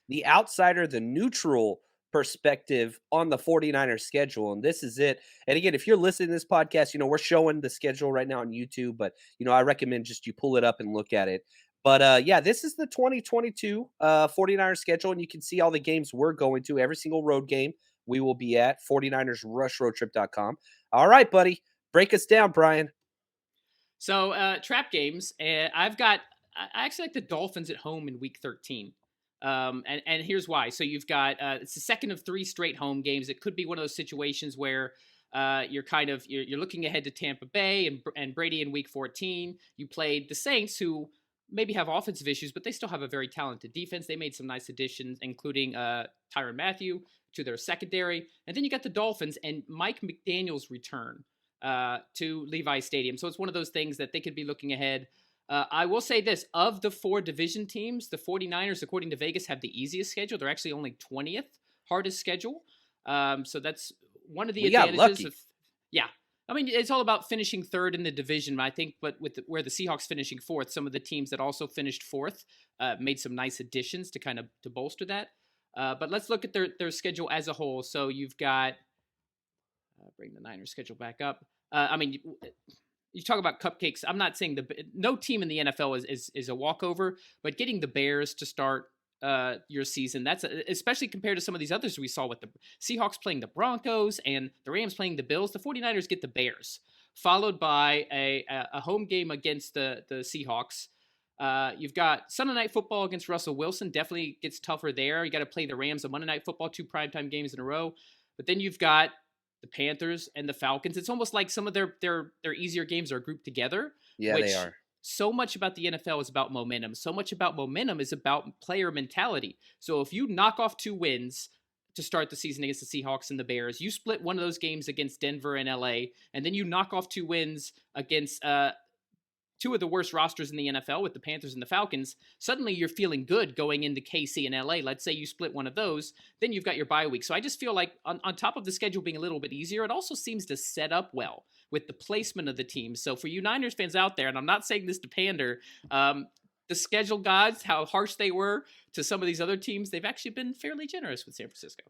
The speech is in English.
the outsider, the neutral perspective on the 49ers schedule. And this is it. And again, if you're listening to this podcast, we're showing the schedule right now on YouTube, but I recommend just you pull it up and look at it. But yeah, this is the 2022 49ers schedule, and you can see all the games we're going to, every single road game we will be at 49ersrushroadtrip.com. All right, buddy. Break us down, Brian. So trap games. I actually like the Dolphins at home in Week 13. And here's why. So you've got it's the second of three straight home games. It could be one of those situations where you're looking ahead to Tampa Bay and Brady in Week 14. You played the Saints, who maybe have offensive issues, but they still have a very talented defense. They made some nice additions, including Tyrann Mathieu to their secondary. And then you got the Dolphins and Mike McDaniel's return to Levi Stadium. So it's one of those things that they could be looking ahead. I will say this, of the four division teams, the 49ers, according to Vegas, have the easiest schedule. They're actually only 20th hardest schedule. So that's one of the advantages of, yeah. I mean, it's all about finishing third in the division, I think, but where the Seahawks finishing fourth, some of the teams that also finished fourth made some nice additions to bolster that. But let's look at their schedule as a whole. So you've got, bring the Niners schedule back up. You talk about cupcakes. I'm not saying no team in the NFL is a walkover, but getting the Bears to start your season, especially compared to some of these others we saw with the Seahawks playing the Broncos and the Rams playing the Bills. The 49ers get the Bears, followed by a home game against the Seahawks. You've got Sunday Night Football against Russell Wilson. Definitely gets tougher there. You got to play the Rams on Monday Night Football, 2 primetime games in a row. But then you've got the Panthers and the Falcons. It's almost like some of their easier games are grouped together. Yeah, they are. So much about the NFL is about momentum. So much about momentum is about player mentality. So if you knock off 2 wins to start the season against the Seahawks and the Bears, you split one of those games against Denver and LA, and then you knock off 2 wins against 2 of the worst rosters in the NFL with the Panthers and the Falcons, suddenly you're feeling good going into KC and LA. Let's say you split one of those, then you've got your bye week. So I just feel like on top of the schedule being a little bit easier, it also seems to set up well with the placement of the teams. So for you Niners fans out there, and I'm not saying this to pander, the schedule gods, how harsh they were to some of these other teams, they've actually been fairly generous with San Francisco.